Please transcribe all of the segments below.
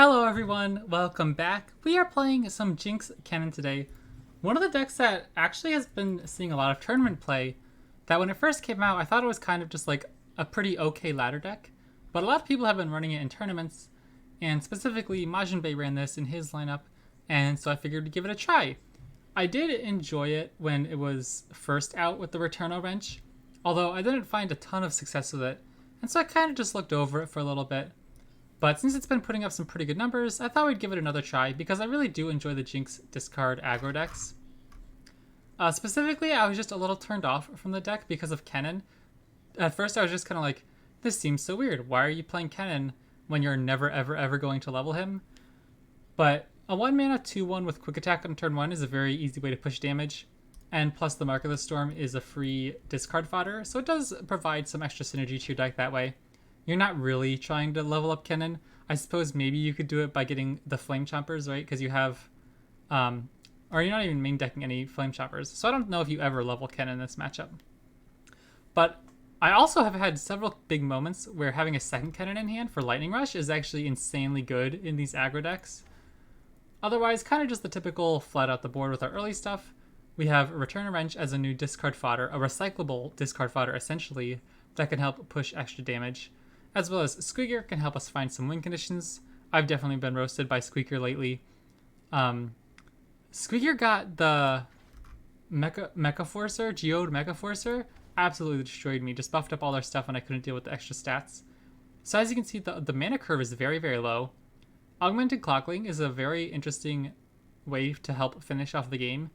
Hello everyone, welcome back. We are playing some Jinx Kennen today. One of the decks that actually has been seeing a lot of tournament play, that when it first came out I thought it was kind of just like a pretty okay ladder deck, but a lot of people have been running it in tournaments, and specifically Majin Bey ran this in his lineup, and so I figured to give it a try. I did enjoy it when it was first out with the Returno wrench, although I didn't find a ton of success with it, and so I kind of just looked over it for a little bit. But since it's been putting up some pretty good numbers, I thought we'd give it another try because I really do enjoy the Jinx discard aggro decks. Specifically, I was just a little turned off from the deck because of Kennen. At first, I was just kind of like, this seems so weird. Why are you playing Kennen when you're never, ever, ever going to level him? But a 1 mana 2/1 with quick attack on turn 1 is a very easy way to push damage. And plus, the Mark of the Storm is a free discard fodder, so it does provide some extra synergy to your deck that way. You're not really trying to level up Kennen. I suppose maybe you could do it by getting the Flame Chompers, right? Because you have, or you're not even main decking any Flame Chompers. So I don't know if you ever level Kennen in this matchup. But I also have had several big moments where having a second Kennen in hand for Lightning Rush is actually insanely good in these aggro decks. Otherwise, kind of just the typical flat out the board with our early stuff. We have Return a Wrench as a new discard fodder, a recyclable discard fodder essentially, that can help push extra damage. As well as Squeaker can help us find some win conditions. I've definitely been roasted by Squeaker lately. Squeaker got the Mecha Forcer, Geode Mecha Forcer, absolutely destroyed me. Just buffed up all their stuff and I couldn't deal with the extra stats. So as you can see, the mana curve is very, very low. Augmented Clockling is a very interesting way to help finish off the game.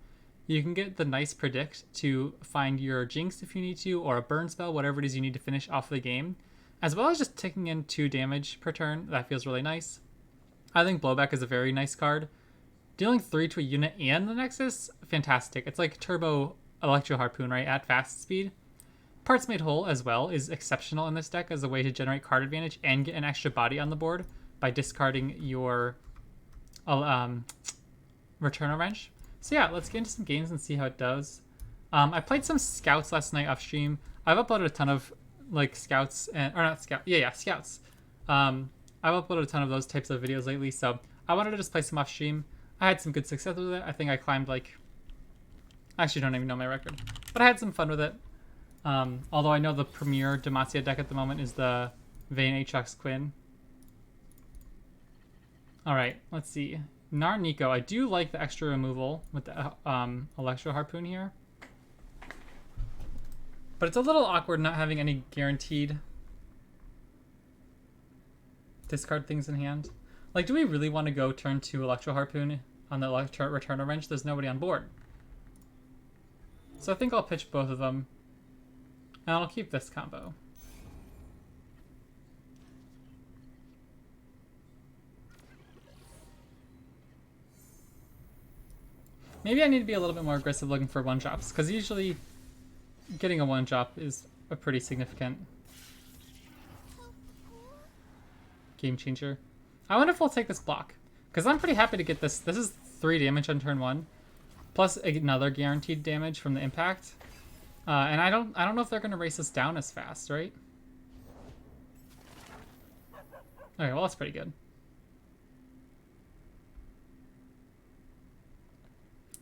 You can get the nice predict to find your Jinx if you need to, or a burn spell, whatever it is you need to finish off the game, as well as just taking in 2 damage per turn. That feels really nice. I think Blowback is a very nice card. Dealing 3 to a unit and the Nexus, fantastic. It's like Turbo Electro Harpoon, right, at fast speed. Parts Made Whole as well is exceptional in this deck as a way to generate card advantage and get an extra body on the board by discarding your Return a Wrench. So yeah, let's get into some games and see how it does. I played some Scouts last night off stream. I've uploaded a ton of like Scouts and, or not Scout, yeah, Scouts. I've uploaded a ton of those types of videos lately, so I wanted to just play some off stream. I had some good success with it. I think I climbed like, I actually don't even know my record, but I had some fun with it. Although I know the premier Demacia deck at the moment is the Vayne Aatrox Quinn. Alright, let's see. Nar Nico, I do like the extra removal with the Electro Harpoon here. But it's a little awkward not having any guaranteed discard things in hand. Like, do we really want to go turn 2 Electro Harpoon on the Electro Return a Wrench? There's nobody on board. So I think I'll pitch both of them. And I'll keep this combo. Maybe I need to be a little bit more aggressive looking for 1-drops, because usually getting a 1-drop is a pretty significant game changer. I wonder if we'll take this block, because I'm pretty happy to get this. This is 3 damage on turn 1, plus another guaranteed damage from the impact. And I don't know if they're going to race us down as fast, right? Okay, well that's pretty good.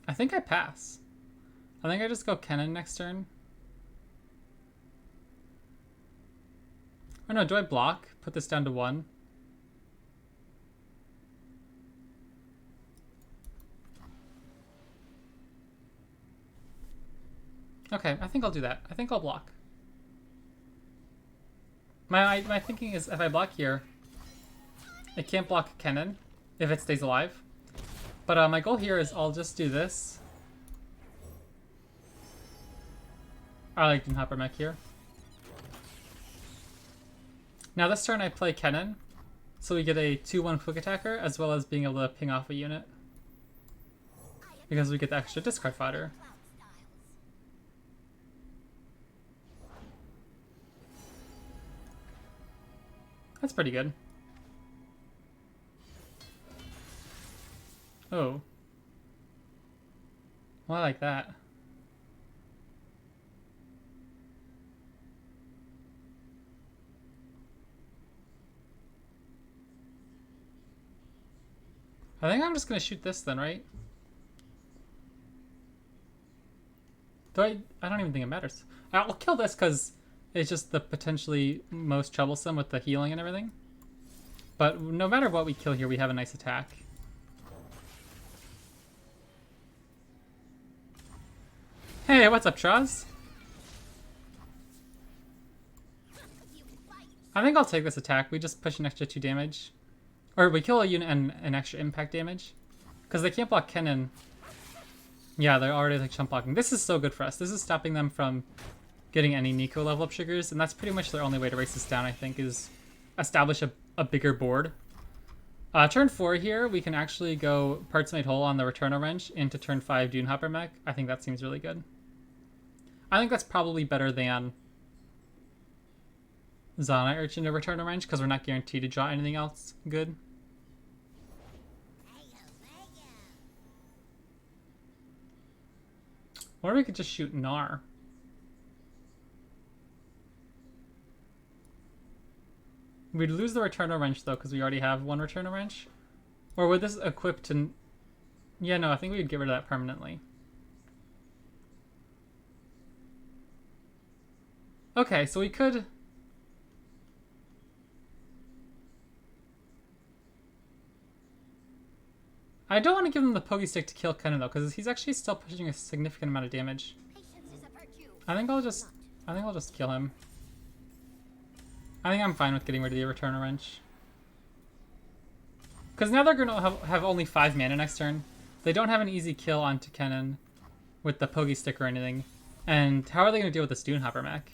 I think I pass. I think I just go Kennen next turn. Or no, do I block? Put this down to 1. Okay, I think I'll do that. I think I'll block. My thinking is if I block here, it can't block Kennen if it stays alive. But my goal here is I'll just do this. I like Hopper Mech here. Now this turn I play Kennen, so we get a 2/1 quick attacker as well as being able to ping off a unit. Because we get the extra discard fodder. That's pretty good. Oh. Well, I like that. I think I'm just gonna shoot this then, right? Do I don't even think it matters. I'll kill this because it's just the potentially most troublesome with the healing and everything. But no matter what we kill here, we have a nice attack. Hey, what's up, Traz? I think I'll take this attack. We just push an extra 2 damage. Or we kill a unit and an extra impact damage. Because they can't block Kennen. Yeah, they're already like chump blocking. This is so good for us. This is stopping them from getting any Nico level up triggers. And that's pretty much their only way to race this down, I think, is establish a bigger board. Turn 4 here, we can actually go Parts Made Whole on the Returner Wrench into turn 5 Dune Hopper mech. I think that seems really good. I think that's probably better than Zana Urchin to Returner Wrench because we're not guaranteed to draw anything else good. Or we could just shoot Gnar. We'd lose the Returner Wrench though because we already have one Returner Wrench. Or would this equip to... Yeah, no, I think we'd get rid of that permanently. Okay, so we could... I don't want to give him the Pokey Stick to kill Kennen though, because he's actually still pushing a significant amount of damage. I think I'll just kill him. I think I'm fine with getting rid of the Returner Wrench. Because now they're gonna have only 5 mana next turn. They don't have an easy kill onto Kennen with the Pokey Stick or anything. And how are they gonna deal with the Dune Hopper mech?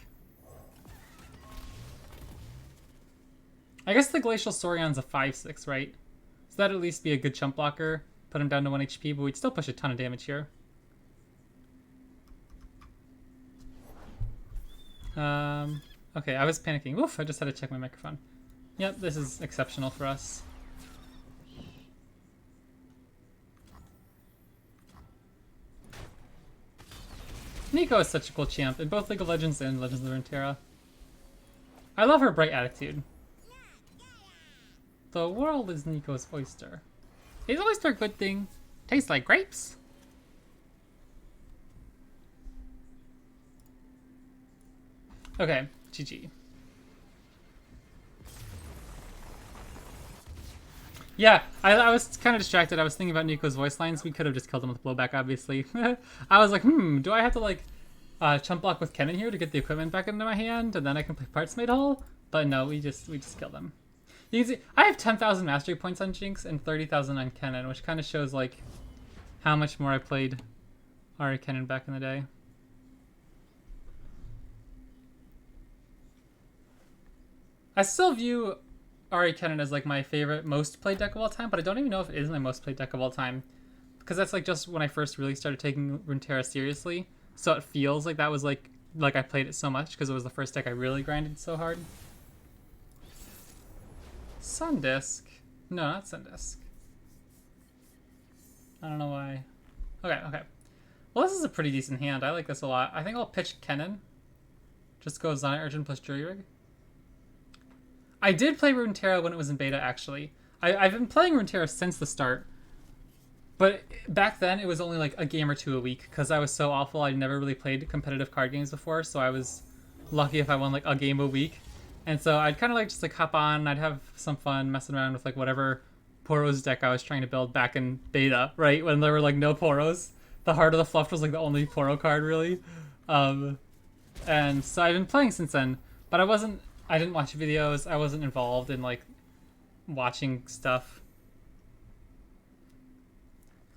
I guess the Glacial Saurion's a 5/6, right? So that'd at least be a good chump blocker. Put him down to 1 HP, but we'd still push a ton of damage here. Okay, I was panicking. Oof, I just had to check my microphone. Yep, this is exceptional for us. Nico is such a cool champ in both League of Legends and Legends of Runeterra. I love her bright attitude. The world is Nico's oyster. Is oyster a good thing? Tastes like grapes? Okay, GG. Yeah, I was kind of distracted. I was thinking about Nico's voice lines. We could have just killed him with blowback, obviously. I was like, do I have to like chump block with Kennen here to get the equipment back into my hand, and then I can play Parts Made Whole? But no, we just killed him. You can see, I have 10,000 mastery points on Jinx and 30,000 on Kennen, which kind of shows like how much more I played Ari Kennen back in the day. I still view Ari Kennen as like my favorite most played deck of all time, but I don't even know if it is my most played deck of all time, because that's like just when I first really started taking Runeterra seriously. So it feels like that was like I played it so much because it was the first deck I really grinded so hard. Sundisk? No, not Sundisk. I don't know why. Okay. Well, this is a pretty decent hand. I like this a lot. I think I'll pitch Kennen. Just go Zana Urchin plus Jury Rig. I did play Runeterra when it was in beta, actually. I've been playing Runeterra since the start. But back then, it was only like a game or 2 a week, because I was so awful. I'd never really played competitive card games before, so I was lucky if I won like a game a week. And so I'd kind of like just like hop on, and I'd have some fun messing around with like whatever Poros deck I was trying to build back in beta, right? When there were like no Poros. The Heart of the Fluff was like the only Poro card, really. And so I've been playing since then, but I didn't watch videos. I wasn't involved in like watching stuff.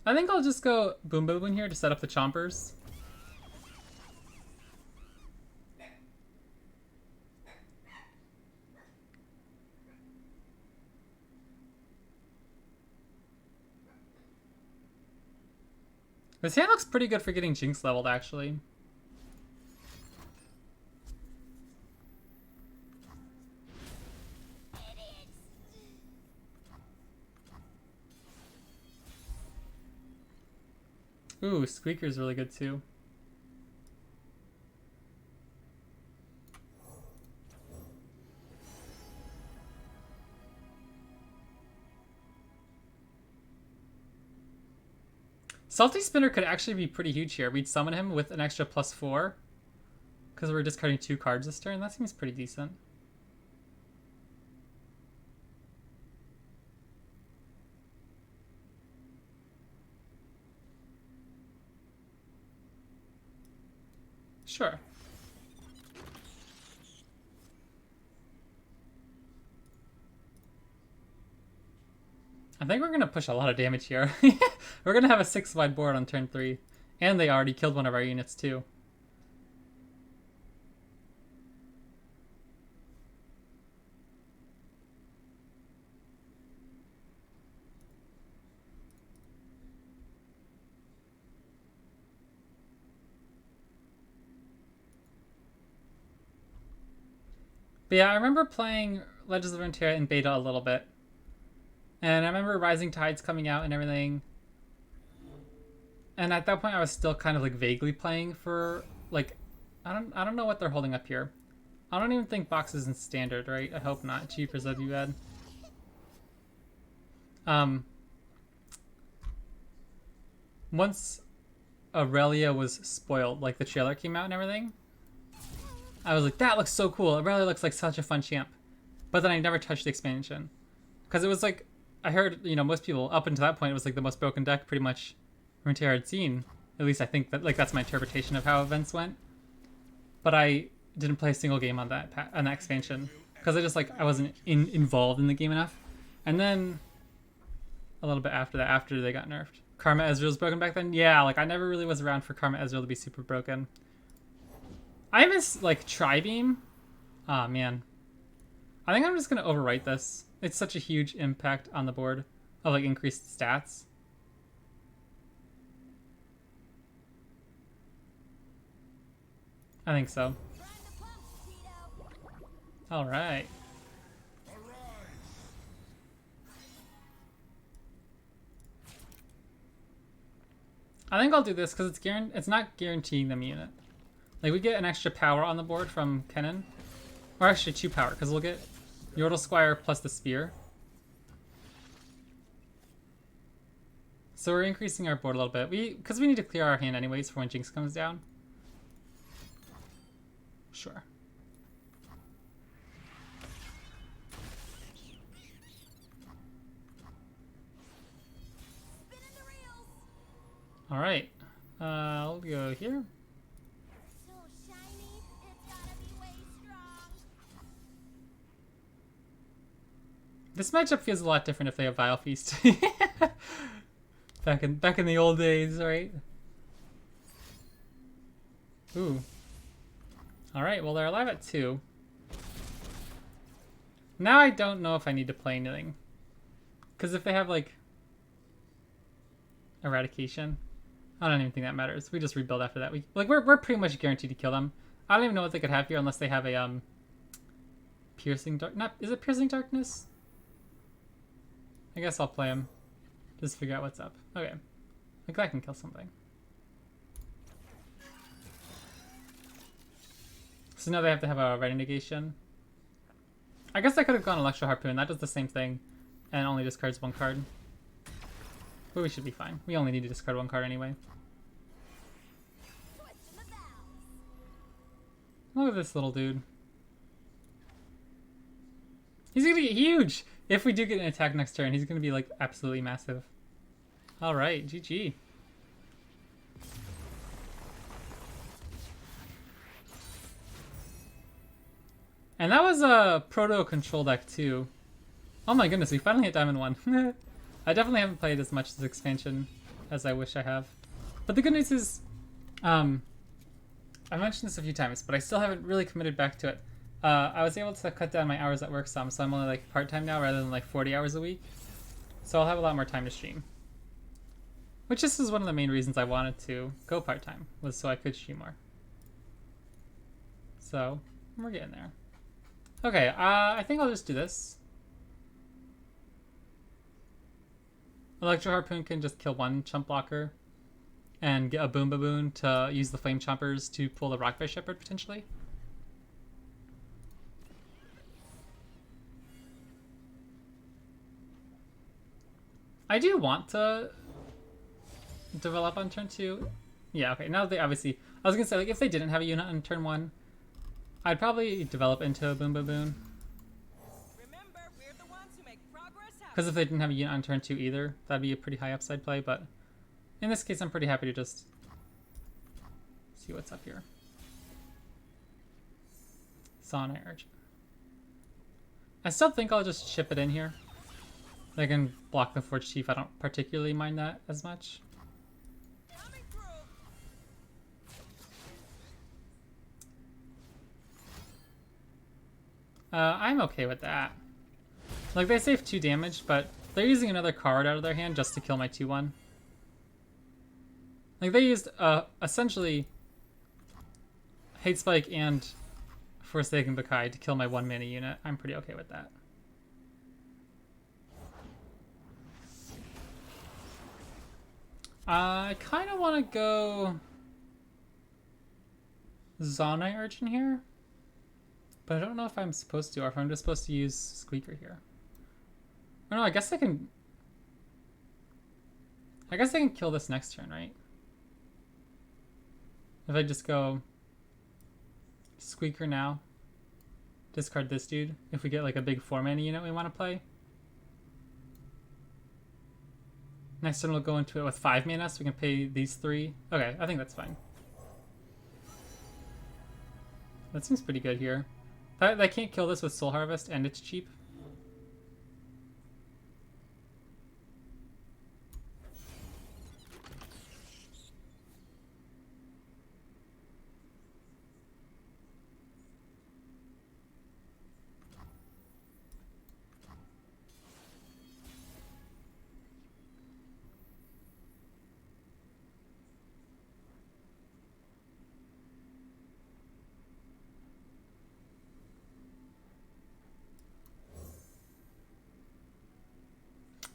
I think I'll just go Boom Boom in here to set up the Chompers. This hand looks pretty good for getting Jinx leveled, actually. Ooh, Squeaker's really good too. Salty Spinner could actually be pretty huge here. We'd summon him with an extra +4 because we're discarding 2 cards this turn. That seems pretty decent. Sure. I think we're going to push a lot of damage here. We're going to have a 6-wide board on turn 3. And they already killed one of our units too. But yeah, I remember playing Legends of Runeterra in beta a little bit. And I remember Rising Tides coming out and everything. And at that point I was still kind of like vaguely playing for like I don't know what they're holding up here. I don't even think boxes in standard, right? I hope not. Cheapers that'd be bad. Once Aurelia was spoiled, like the trailer came out and everything, I was like, that looks so cool. Aurelia looks like such a fun champ. But then I never touched the expansion. Because it was like, I heard, you know, most people up until that point, it was like the most broken deck pretty much Runeterra had seen. At least I think that, like, that's my interpretation of how events went. But I didn't play a single game on that expansion. Because I just, like, I wasn't involved in the game enough. And then, a little bit after that, after they got nerfed. Karma Ezreal's broken back then? Yeah, like, I never really was around for Karma Ezreal to be super broken. I miss, like, Tri-Beam. Ah, man. I think I'm just going to overwrite this. It's such a huge impact on the board of, like, increased stats. I think so. All right. I think I'll do this because it's not guaranteeing them unit. Like, we get an extra power on the board from Kennen. Or actually 2 power, because we'll get Yordle Squire plus the Spear. So we're increasing our board a little bit. Because we need to clear our hand anyways for when Jinx comes down. Sure. All right. I'll go here. This matchup feels a lot different if they have Vile Feast. back in the old days, right? Ooh. Alright, well they're alive at 2. Now I don't know if I need to play anything. Because if they have, like, Eradication, I don't even think that matters. We just rebuild after that. We're pretty much guaranteed to kill them. I don't even know what they could have here unless they have a, Piercing Dark... Is it Piercing Darkness? I guess I'll play him. Just figure out what's up. Okay. Like, that can kill something. So now they have to have a ready negation. I guess I could have gone Electro Harpoon. That does the same thing and only discards 1 card. But we should be fine. We only need to discard 1 card anyway. Look at this little dude. He's gonna get huge! If we do get an attack next turn, he's gonna be, like, absolutely massive. Alright, GG. And that was a proto control deck too. Oh my goodness, we finally hit Diamond 1. I definitely haven't played as much this expansion as I wish I have. But the good news is, I mentioned this a few times, but I still haven't really committed back to it. I was able to cut down my hours at work some, so I'm only like part-time now rather than like 40 hours a week. So I'll have a lot more time to stream. Which this is one of the main reasons I wanted to go part-time, was so I could stream more. So, we're getting there. Okay, I think I'll just do this. Electro Harpoon can just kill 1 chump blocker and get a Boom Baboon to use the Flame Chompers to pull the Rockbear Shepherd potentially. I do want to develop on turn 2. Yeah, okay. Now they obviously... I was gonna say, like, if they didn't have a unit on turn 1, I'd probably develop into a Boom Boom Boom. Remember, we're the ones who make progress happen. Because if they didn't have a unit on turn 2 either, that'd be a pretty high upside play, but in this case, I'm pretty happy to just see what's up here. Sauna Urge. I still think I'll just ship it in here. I can block the Forge Chief. I don't particularly mind that as much. Coming through. I'm okay with that. Like, they save 2 damage, but they're using another card out of their hand just to kill my 2/1. Like, they used, essentially, Hate Spike and Forsaken Bakai to kill my 1 mana unit. I'm pretty okay with that. I kind of want to go Zonai Urchin here, but I don't know if I'm supposed to, or if I'm just supposed to use Squeaker here. I don't know, I guess I can kill this next turn, right? If I just go Squeaker now, discard this dude, if we get like a big 4 mana unit we want to play. Next turn we'll go into it with 5 mana, so we can pay these 3. Okay, I think that's fine. That seems pretty good here. I can't kill this with Soul Harvest, and it's cheap.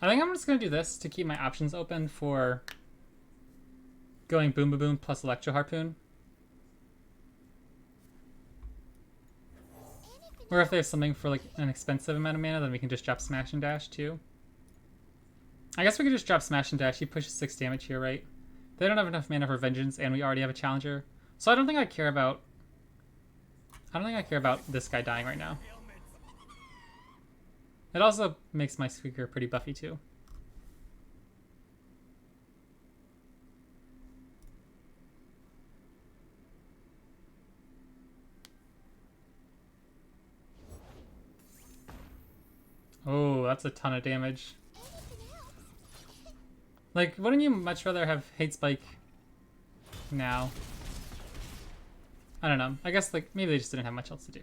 I think I'm just going to do this to keep my options open for going Boom Boom Boom plus Electro Harpoon. Or if there's something for like an expensive amount of mana, then we can just drop Smash and Dash too. I guess we could just drop Smash and Dash. He pushes 6 damage here, right? They don't have enough mana for Vengeance, and we already have a Challenger. So I don't think I care about this guy dying right now. It also makes my Squeaker pretty buffy too. Oh, that's a ton of damage. Like, wouldn't you much rather have Hate Spike now? I don't know. I guess like maybe they just didn't have much else to do.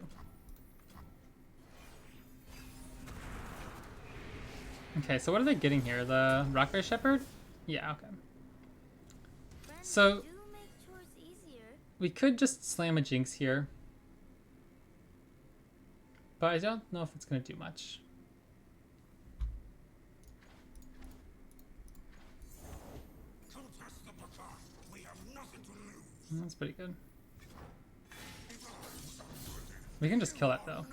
Okay, so what are they getting here? The Rockberry Shepherd? Yeah, okay. So we could just slam a Jinx here, but I don't know if it's going to do much. That's pretty good. We can just kill it though.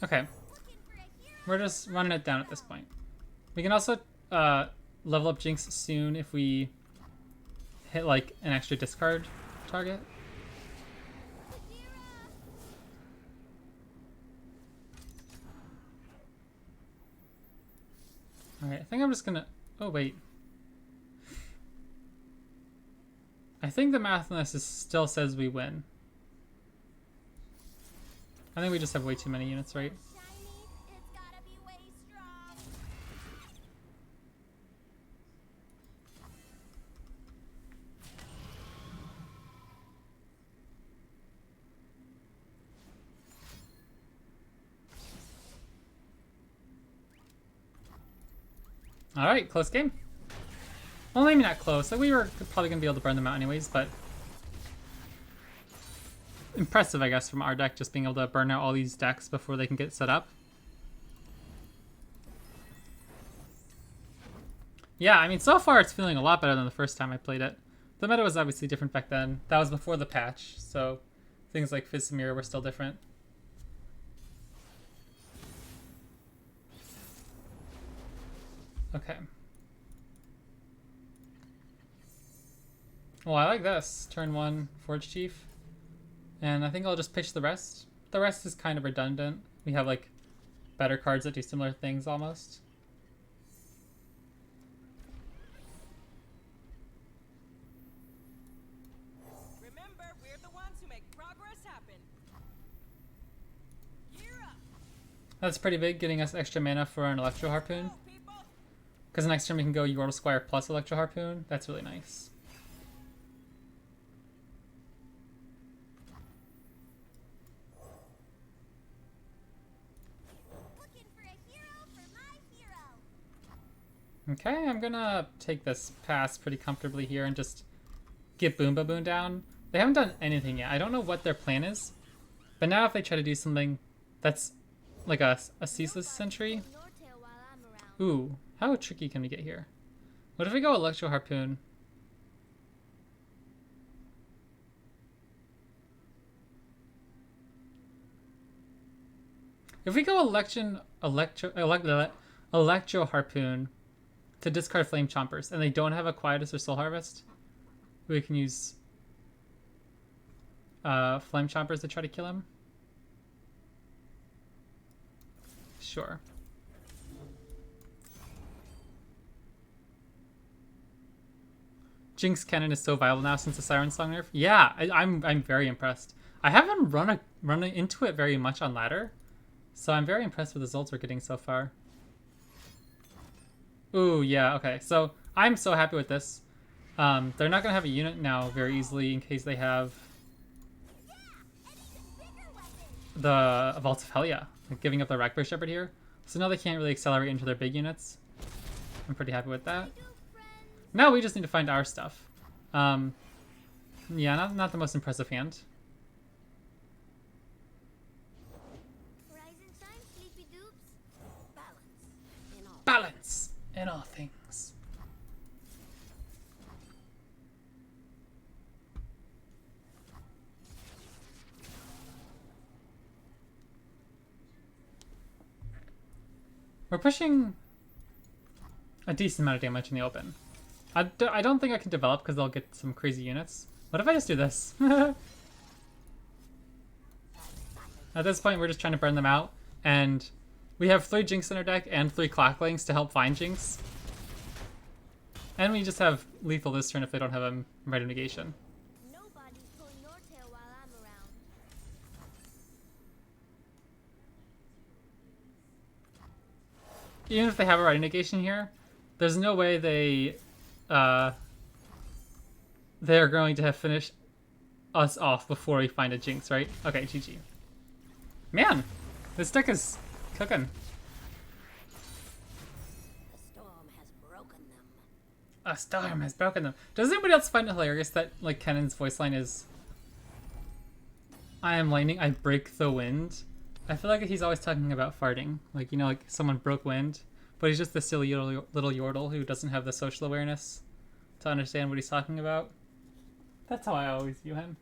Okay. We're just running it down at this point. We can also level up Jinx soon if we hit like an extra discard target. Alright, I think I'm just gonna... Oh, wait. I think the math on this still says we win. I think we just have way too many units, right? All right, close game. Well, maybe not close. Like, we were probably gonna be able to burn them out anyways, but impressive, I guess, from our deck just being able to burn out all these decks before they can get set up. Yeah, I mean, so far it's feeling a lot better than the first time I played it. The meta was obviously different back then. That was before the patch, so things like Fizz Mirror were still different. Okay. Well, I like this. Turn 1, Forge Chief. And I think I'll just pitch the rest. The rest is kind of redundant. We have, like, better cards that do similar things almost. Remember, we're the ones who make progress happen. Gear up. That's pretty big, getting us extra mana for an Electro Harpoon. Go, people. Because next turn we can go Yordle Squire plus Electro Harpoon. That's really nice. Looking for a hero for my hero. Okay, I'm gonna take this pass pretty comfortably here and just get Boom Baboon down. They haven't done anything yet. I don't know what their plan is. But now if they try to do something that's like a ceaseless sentry. Nortail while I'm around. Ooh, how tricky can we get here? What if we go Electro Harpoon? If we go Electro Harpoon to discard Flame Chompers and they don't have a Quietus or Soul Harvest, we can use Flame Chompers to try to kill him. Sure. Jinx Kennen is so viable now since the Siren Song nerf. Yeah, I'm very impressed. I haven't run into it very much on ladder, so I'm very impressed with the results we're getting so far. Ooh, yeah, okay. So I'm so happy with this. They're not gonna have a unit now very easily in case they have the Vault of Helia, like giving up the Rackbear Shepherd here. So now they can't really accelerate into their big units. I'm pretty happy with that. Now we just need to find our stuff. Yeah, not the most impressive hand. Rise and shine, sleepy dupes. Balance in all things. We're pushing a decent amount of damage in the open. I don't think I can develop because they'll get some crazy units. What if I just do this? At this point, we're just trying to burn them out. And we have 3 Jinx in our deck and 3 Clocklings to help find Jinx. And we just have lethal this turn if they don't have a Rite of Negation. Nobody's pulling Nortail while I'm around. Even if they have a Rite of Negation here, there's no way they're going to have finished us off before we find a Jinx, right? Okay, GG. Man, this deck is cooking. The storm has broken them. A storm has broken them. Does anybody else find it hilarious that like Kennen's voice line is I am lightning, I break the wind? I feel like he's always talking about farting. Like, you know, like someone broke wind. But he's just this silly little Yordle who doesn't have the social awareness to understand what he's talking about. That's how I always view him.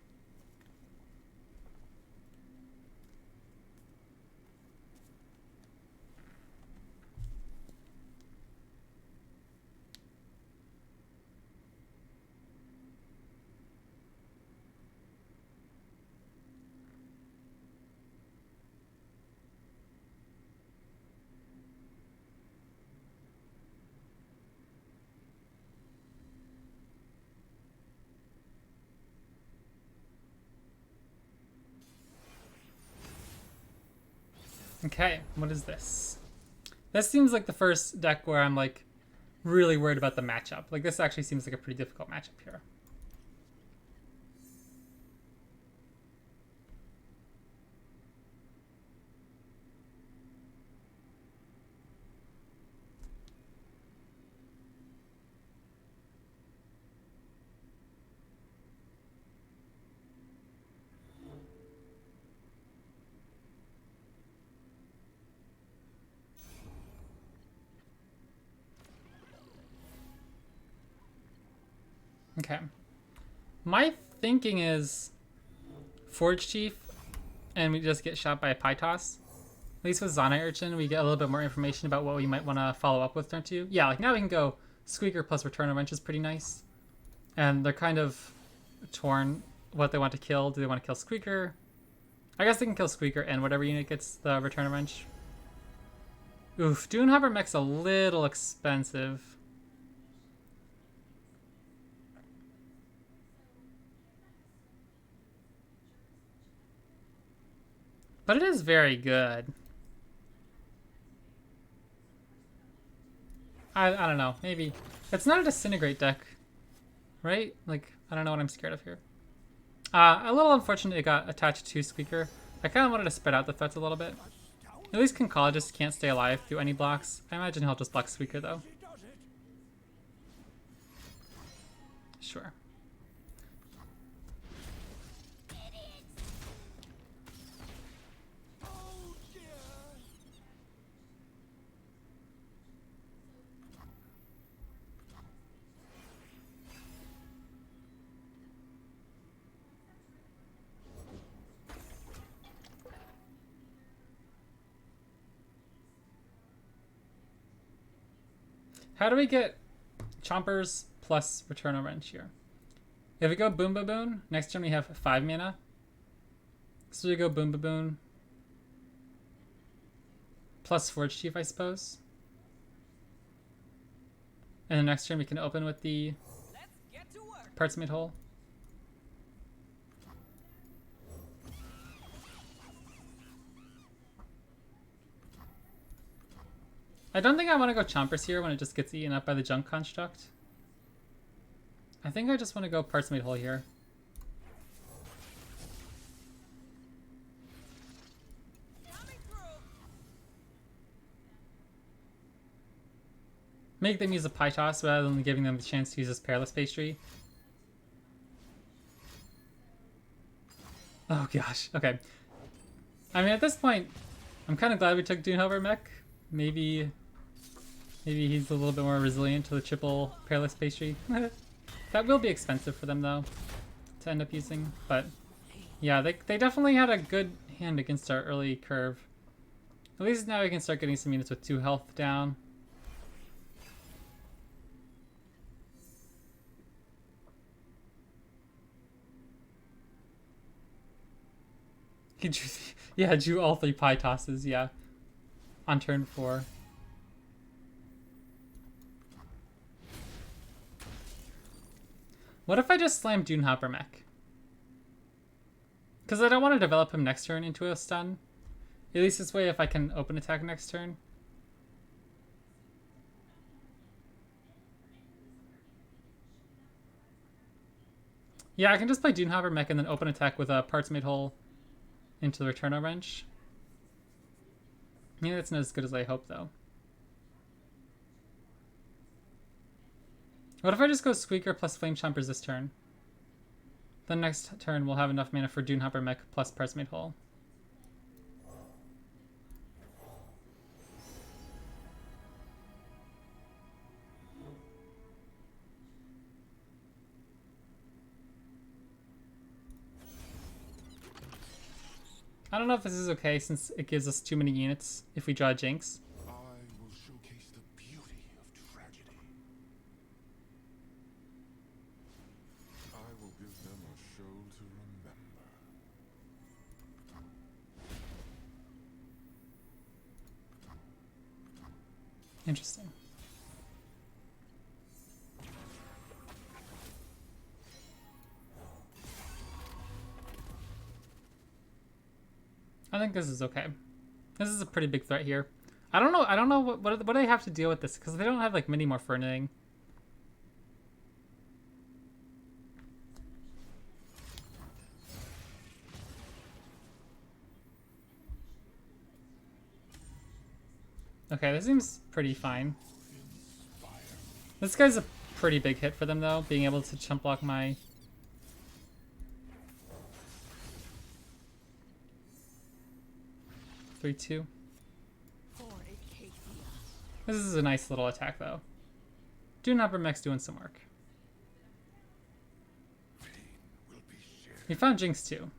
Okay, what is this? This seems like the first deck where I'm like really worried about the matchup. Like this actually seems like a pretty difficult matchup here. Okay. My thinking is Forge Chief, and we just get shot by a Pie Toss. At least with Zonai Urchin, we get a little bit more information about what we might want to follow up with, don't you? Yeah, like now we can go Squeaker plus Return of Wrench is pretty nice. And they're kind of torn what they want to kill. Do they want to kill Squeaker? I guess they can kill Squeaker and whatever unit gets the Return of Wrench. Oof, Dunehopper mech's a little expensive. But it is very good. I don't know. Maybe. It's not a Disintegrate deck, right? Like, I don't know what I'm scared of here. A little unfortunate it got attached to Squeaker. I kind of wanted to spread out the threats a little bit. At least Conchologist can't stay alive through any blocks. I imagine he'll just block Squeaker, though. Sure. How do we get Chompers plus Return of Wrench here? If we go Boom Baboon, next turn we have 5 mana. So we go Boom Baboon plus Forge Chief, I suppose. And the next turn we can open with the Parts Made Whole. I don't think I want to go Chompers here when it just gets eaten up by the Junk Construct. I think I just want to go Parts Made Whole here. Make them use a Pie Toss rather than giving them the chance to use this Perilous Pastry. Oh gosh, okay. I mean, at this point, I'm kind of glad we took Dunehopper mech. Maybe he's a little bit more resilient to the triple Perilous Pastry. That will be expensive for them, though, to end up using. But, yeah, they definitely had a good hand against our early curve. At least now we can start getting some units with 2 health down. He drew all 3 Pie Tosses, yeah, on turn 4. What if I just slam Dunehopper mech? Because I don't want to develop him next turn into a stun. At least this way if I can open attack next turn. Yeah, I can just play Dunehopper mech and then open attack with a Parts Made Whole into the Return of Wrench. Maybe that's not as good as I hope, though. What if I just go Squeaker plus Flame Chompers this turn? Then next turn we'll have enough mana for Dunehopper mech plus Parts Made Whole. I don't know if this is okay since it gives us too many units if we draw Jinx. I will showcase the beauty of tragedy. I will give them a show to remember. Interesting. I think this is okay. This is a pretty big threat here. I don't know what do they have to deal with this because they don't have like many more for anything. Okay, this seems pretty fine. This guy's a pretty big hit for them though, being able to chump block my... Three, 2. This is a nice little attack, though. Dunehopper mech's doing some work. We found Jinx too.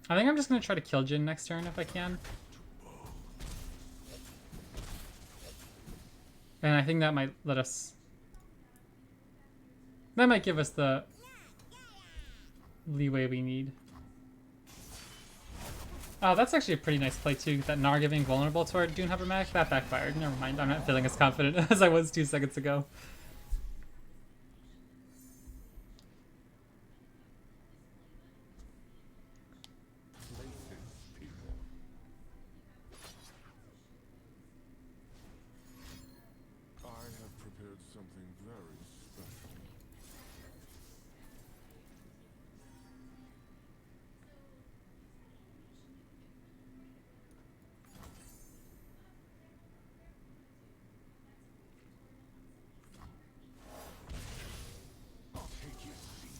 I think I'm just gonna try to kill Jin next turn if I can. And I think that might let us... That might give us the leeway we need. Oh, that's actually a pretty nice play too. That Gnar giving vulnerable to our Dune Hover Mag. That backfired. Never mind. I'm not feeling as confident as I was 2 seconds ago. I have prepared something very special. I'll take your seat.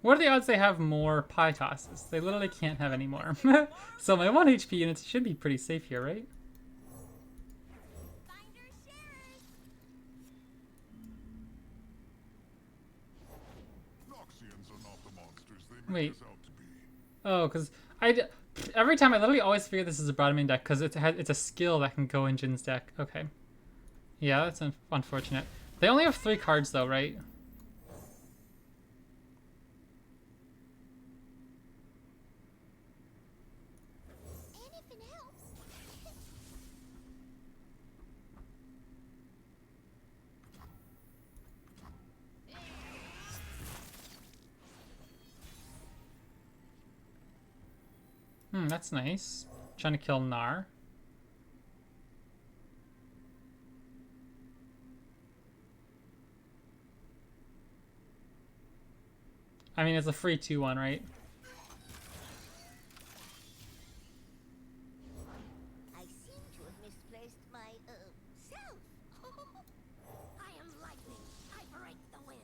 What are the odds they have more pie tosses? They literally can't have any more. So my 1 HP units should be pretty safe here, right? Finders sharers. Noxians are not the monsters they Wait. make us out to be. Oh, because every time I literally always figure this is a Broadman deck because it's a skill that can go in Jin's deck. Okay. Yeah, that's unfortunate. They only have 3 cards though, right? Anything helps. That's nice. Trying to kill Gnar. I mean, it's a free 2/1, right? I seem to have misplaced my, self. I am lightning. I break the wind.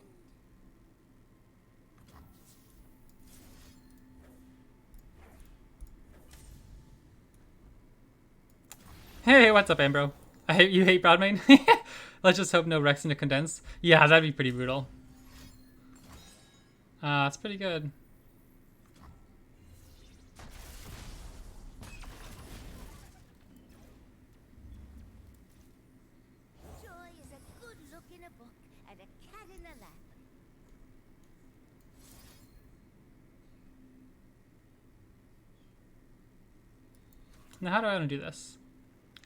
Hey, what's up, Ambro? You hate Broadmane? Let's just hope no Rex into Condense. Yeah, that'd be pretty brutal. That's pretty good. Joy is a good look in a book and a cat in a lap. Now, how do I want to do this?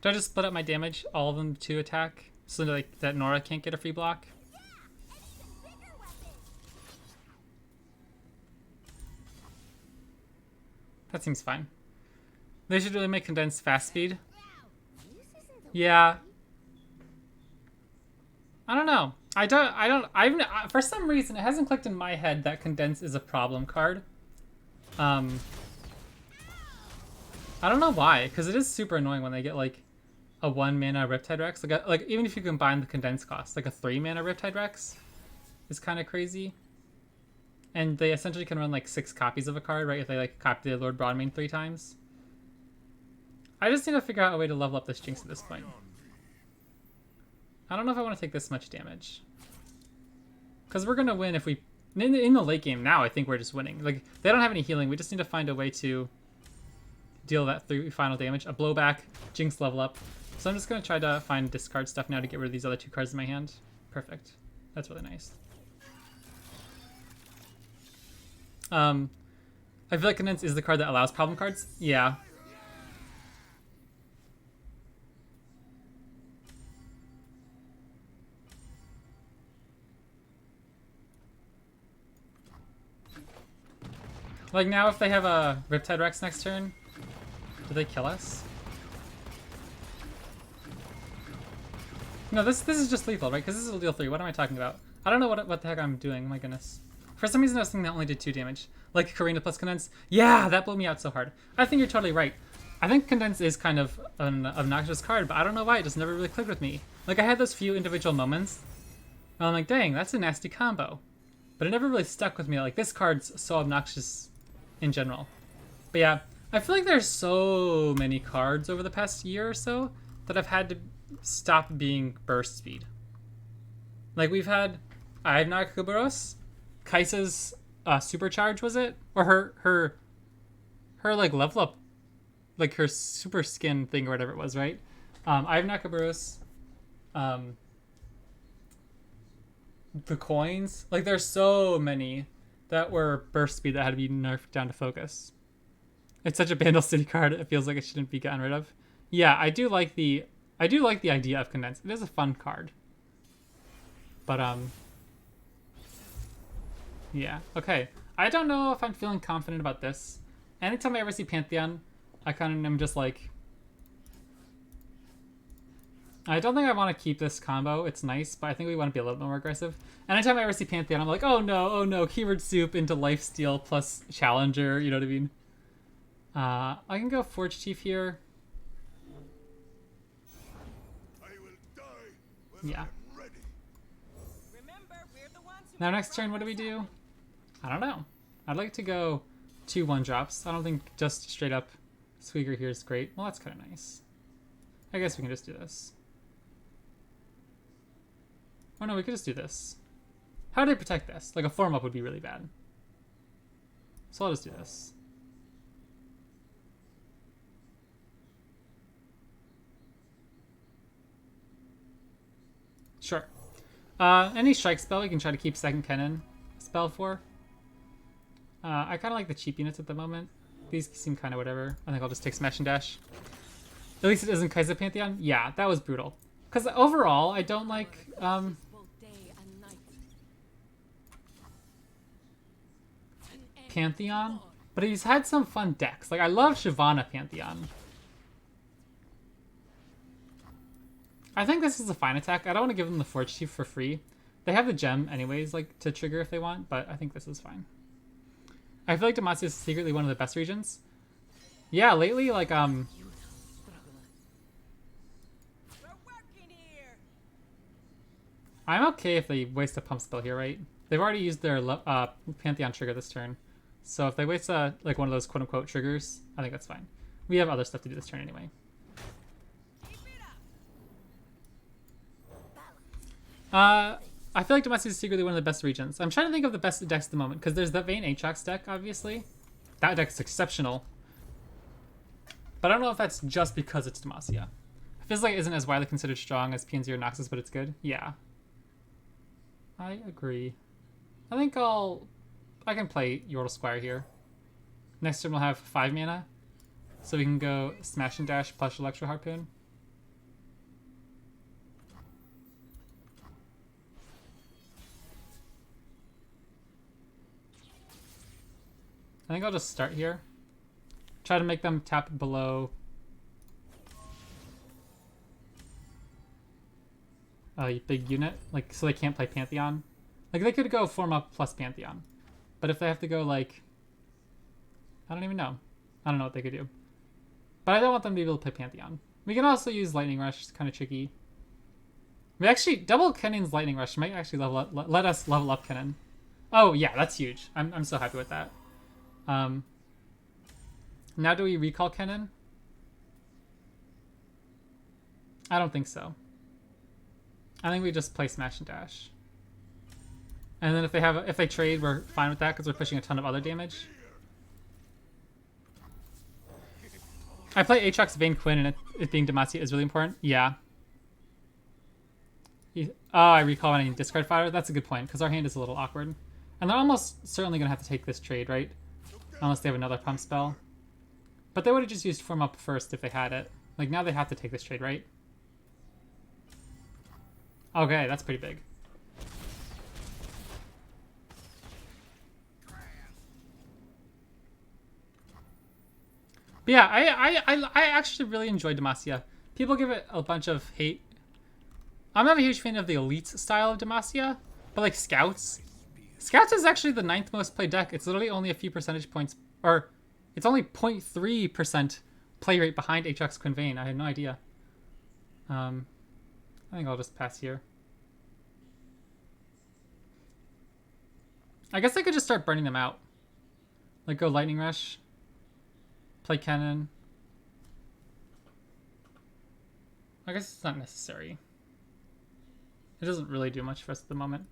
Do I just split up my damage, all of them to attack, so like that Nora can't get a free block? Yeah, and even bigger weapons. That seems fine. They should really make Condense fast speed. This isn't the Yeah. I don't know. For some reason, it hasn't clicked in my head that Condense is a problem card. I don't know why, because it is super annoying when they get like a 1 mana Riptide Rex. Like even if you combine the condense cost, like a 3 mana Riptide Rex is kind of crazy. And they essentially can run like 6 copies of a card, right? If they like copy the Lord Broadmane 3 times. I just need to figure out a way to level up this Jinx at this point. I don't know if I want to take this much damage. Because we're going to win if we... In the late game now, I think we're just winning. Like, they don't have any healing. We just need to find a way to deal that 3 final damage. A blowback, Jinx level up. So I'm just going to try to find discard stuff now to get rid of these other 2 cards in my hand. Perfect. That's really nice. I feel like Condense is the card that allows problem cards. Yeah. Like now if they have a Riptide Rex next turn, do they kill us? No, this is just lethal, right? Because this is a deal 3. What am I talking about? I don't know what the heck I'm doing. My goodness. For some reason I was thinking that only did 2 damage. Like Karina plus Condense. Yeah, that blew me out so hard. I think you're totally right. I think Condense is kind of an obnoxious card, but I don't know why. It just never really clicked with me. Like I had those few individual moments. And I'm like, dang, that's a nasty combo. but it never really stuck with me. Like, this card's so obnoxious in general. But yeah, I feel like there's so many cards over the past year or so that I've had to stop being burst speed. Like, we've had, I have Nakaburos, Kaisa's supercharge, was it? Or her like level up, like her super skin thing or whatever it was, right? I have Nakaburos, the coins. Like, there's so many that were burst speed that had to be nerfed down to focus. It's such a Bandle City card. It feels like it shouldn't be gotten rid of. Yeah, I do like the idea of Condense. It is a fun card. But yeah. Okay. I don't know if I'm feeling confident about this. Anytime I ever see Pantheon, I kind of am just like, I don't think I want to keep this combo. It's nice, but I think we want to be a little bit more aggressive. Anytime I ever see Pantheon, I'm like, oh no, keyword soup into lifesteal plus challenger, you know what I mean? I can go Forge Chief here. I will die Yeah. I'm ready. Remember, we're the ones who Now make next turn, what do we progress. do? I don't know. I'd like to go 2 1-drops. I don't think just straight up Squeaker here is great. Well, that's kind of nice. I guess we can just do this. Oh no, we could just do this. How do they protect this? Like, a form up would be really bad. So I'll just do this. Sure. Any strike spell we can try to keep second Kennen spell for. I kind of like the cheap units at the moment. These seem kind of whatever. I think I'll just take Smash and Dash. At least it isn't Kaisa Pantheon. Yeah, that was brutal. Because overall, I don't like Both day and night. Pantheon, but he's had some fun decks. Like, I love Shyvana Pantheon. I think this is a fine attack. I don't want to give them the Forge Chief for free. They have the gem anyways, like, to trigger if they want, but I think this is fine. I feel like Demacia is secretly one of the best regions. Yeah, lately, like, We're working here. I'm okay if they waste a pump spell here, right? They've already used their Pantheon trigger this turn. So if they waste like one of those quote-unquote triggers, I think that's fine. We have other stuff to do this turn anyway. Keep it up. I feel like Demacia is secretly one of the best regions. I'm trying to think of the best decks at the moment, because there's the Vayne Aatrox deck, obviously. That deck is exceptional. But I don't know if that's just because it's Demacia. It feels like it isn't as widely considered strong as PNZ or Noxus, but it's good. Yeah. I agree. I think I can play Yordle Squire here. Next turn we'll have 5 mana. So we can go Smash and Dash plus Electro Harpoon. I think I'll just start here. Try to make them tap below a big unit, like, so they can't play Pantheon. Like, they could go form up plus Pantheon. But if they have to go, like, I don't even know. I don't know what they could do. But I don't want them to be able to play Pantheon. We can also use Lightning Rush. It's kind of tricky. We actually, double Kennen's Lightning Rush might actually level up, let us level up Kennen. Oh, yeah, that's huge. I'm so happy with that. Now do we recall Kennen? I don't think so. I think we just play Smash and Dash. And then if they trade, we're fine with that because we're pushing a ton of other damage. I play Aatrox Vayne Quinn, and it being Demacia is really important. Yeah. Oh, I recall when I need discard fire. That's a good point because our hand is a little awkward. And they're almost certainly going to have to take this trade, right? Unless they have another pump spell. But they would have just used form up first if they had it. Like, now they have to take this trade, right? Okay, that's pretty big. But yeah, I actually really enjoyed Demacia. People give it a bunch of hate. I'm not a huge fan of the Elites style of Demacia, but like Scouts is actually the 9th most played deck. It's literally only a few percentage points, or it's only 0.3% play rate behind Aatrox Quinn Vayne. I had no idea. I think I'll just pass here. I guess I could just start burning them out. Like go Lightning Rush. Play Kennen. I guess it's not necessary. It doesn't really do much for us at the moment.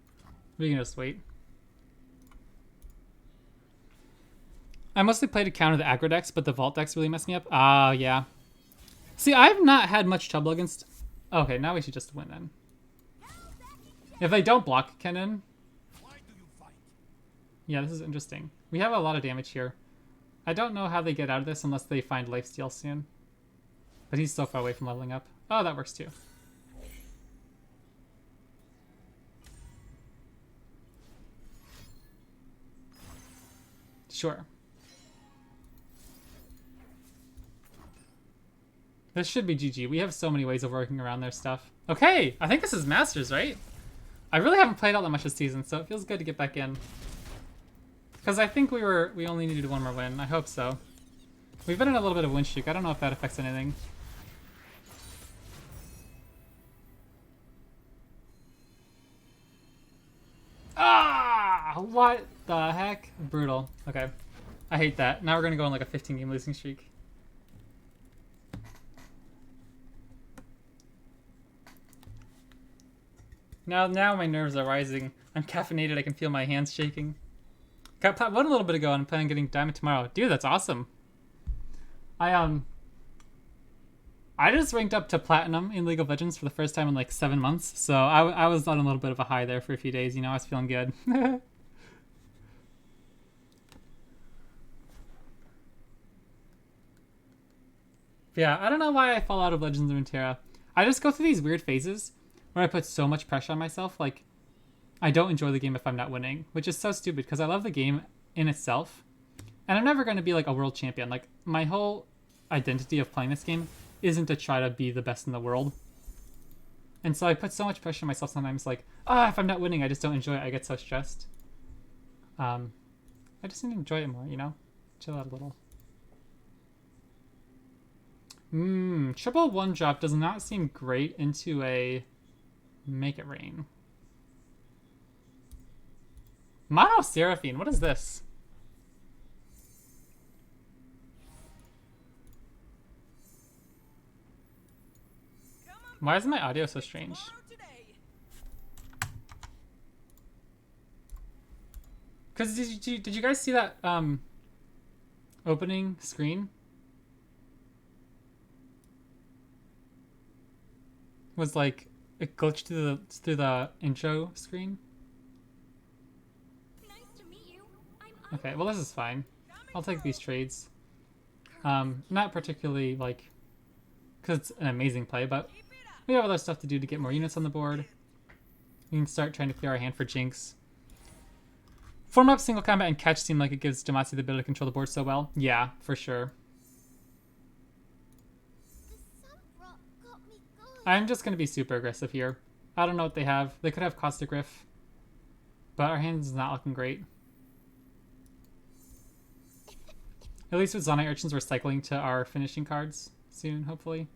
We can just wait. I mostly play to counter the aggro decks, but the vault decks really mess me up. Ah, yeah. See, I've not had much trouble against... Okay, now we should just win then. If they don't block Kennen... Yeah, this is interesting. We have a lot of damage here. I don't know how they get out of this unless they find lifesteal soon. But he's so far away from leveling up. Oh, that works too. Sure. This should be GG. We have so many ways of working around their stuff. Okay, I think this is Masters, right? I really haven't played all that much this season, so it feels good to get back in. Because I think we only needed one more win. I hope so. We've been in a little bit of win streak. I don't know if that affects anything. Ah! What the heck? Brutal. Okay. I hate that. Now we're gonna go on like a 15-game losing streak. Now my nerves are rising. I'm caffeinated. I can feel my hands shaking. Got plat one a little bit ago, and I'm planning on getting diamond tomorrow. Dude, that's awesome. I just ranked up to platinum in League of Legends for the first time in like 7 months. So I was on a little bit of a high there for a few days. You know, I was feeling good. Yeah, I don't know why I fall out of Legends of Runeterra. I just go through these weird phases where I put so much pressure on myself. Like, I don't enjoy the game if I'm not winning, which is so stupid because I love the game in itself. And I'm never going to be like a world champion. Like, my whole identity of playing this game isn't to try to be the best in the world. And so I put so much pressure on myself sometimes, like, if I'm not winning, I just don't enjoy it. I get so stressed. I just need to enjoy it more, you know? Chill out a little. Triple one drop does not seem great into a Make It Rain. Mono Seraphine, what is this? Why is my audio so strange? Because did you guys see that opening screen? Was like it glitched through the intro screen. Nice to meet you. Okay, well this is fine. I'll take these trades. Not particularly like because it's an amazing play, but we have other stuff to do to get more units on the board. We can start trying to clear our hand for Jinx. Form up single combat and catch seem like it gives Demacia the ability to control the board so well. Yeah, for sure. I'm just going to be super aggressive here. I don't know what they have. They could have Caustic Rift. But our hand is not looking great. At least with Zonite Urchins, we're cycling to our finishing cards soon, hopefully.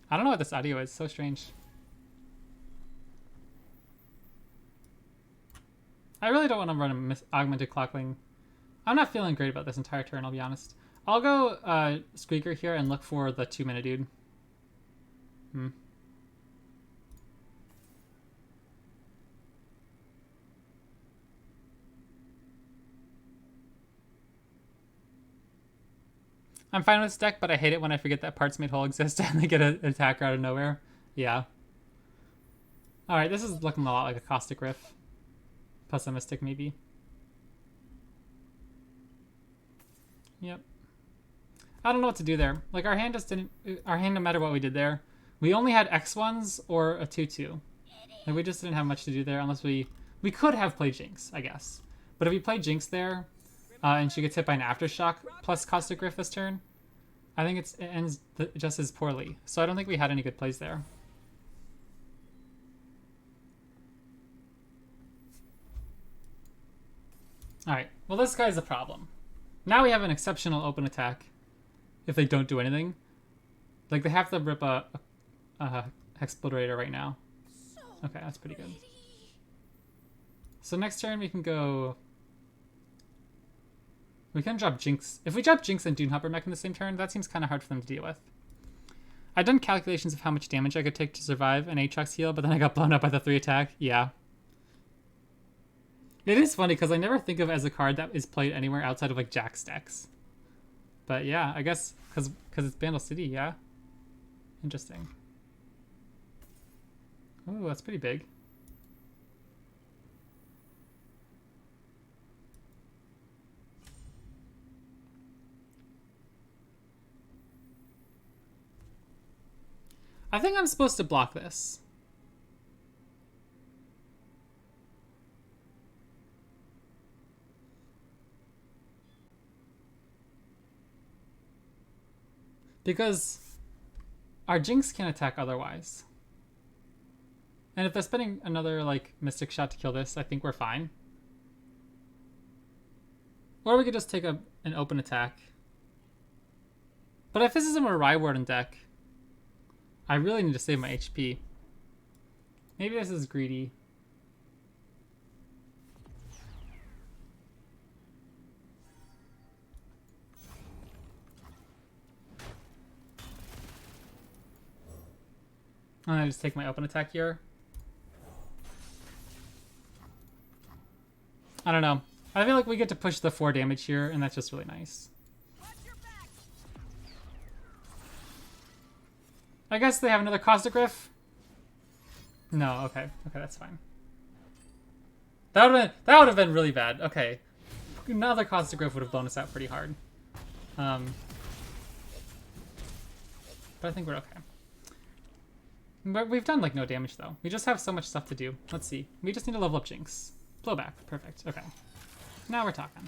I don't know what this audio is. So strange. I really don't want to run a augmented clockling. I'm not feeling great about this entire turn, I'll be honest. I'll go Squeaker here and look for the 2-minute dude. I'm fine with this deck, but I hate it when I forget that parts made whole exist and they get an attacker out of nowhere. Yeah. Alright, this is looking a lot like a Caustic Rift. Plus a Mystic, maybe. Yep. I don't know what to do there. Like, our hand just didn't... Our hand, no matter what we did there, we only had X1s or a 2-2. Like, we just didn't have much to do there unless we... We could have played Jinx, I guess. But if we play Jinx there, and she gets hit by an Aftershock plus Caustic Rift this turn, I think it ends just as poorly. So I don't think we had any good plays there. Alright, well this guy's a problem. Now we have an exceptional open attack. if they don't do anything. Like, they have to rip a Hexplorator right now. Okay, that's pretty good. So next turn we can go... We can drop Jinx. If we drop Jinx and Dunehopper mech in the same turn, that seems kind of hard for them to deal with. I've done calculations of how much damage I could take to survive an Aatrox heal, but then I got blown up by the 3 attack. Yeah. It is funny because I never think of it as a card that is played anywhere outside of like Jack's decks. But yeah, I guess because it's Bandle City, yeah. Interesting. Oh, that's pretty big. I think I'm supposed to block this. Because our Jinx can attack otherwise. And if they're spending another like Mystic Shot to kill this, I think we're fine. Or we could just take an open attack. But if this is a Mirai Warden deck, I really need to save my HP. Maybe this is greedy. I'm gonna just take my open attack here. I don't know. I feel like we get to push the 4 damage here, and that's just really nice. I guess they have another Caustic No, okay. Okay, that's fine. That would have been really bad. Okay. Another Caustic would have blown us out pretty hard. But I think we're okay. But we've done like no damage though. We just have so much stuff to do. Let's see. We just need to level up Jinx. Blowback. Perfect. Okay. Now we're talking.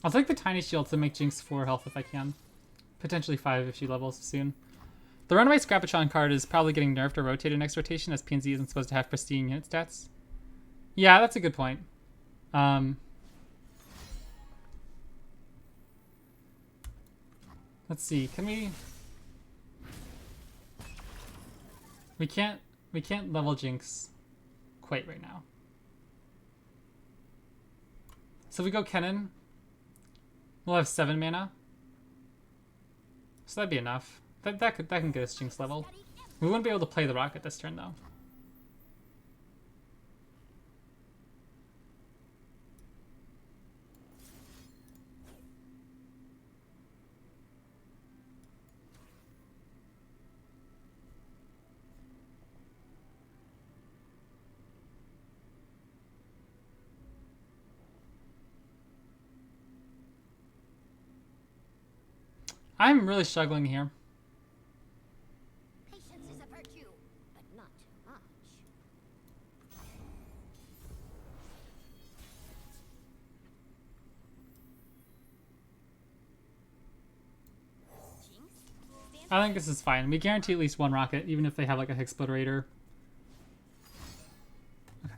I'll take the Tiny Shield to make Jinx 4 health if I can. Potentially 5 if she levels soon. The Runaway Scrapatron card is probably getting nerfed or rotated next rotation, as PNZ isn't supposed to have pristine unit stats. Yeah, that's a good point. Let's see, can we... We can't level Jinx quite right now. So if we go Kennen, we'll have 7 mana. So that'd be enough. That can get us Jinx level. We wouldn't be able to play the Rocket this turn though. I'm really struggling here. Patience is a virtue, but not too much. Jinx? I think this is fine. We guarantee at least 1 rocket, even if they have like a Hexplorator. Okay.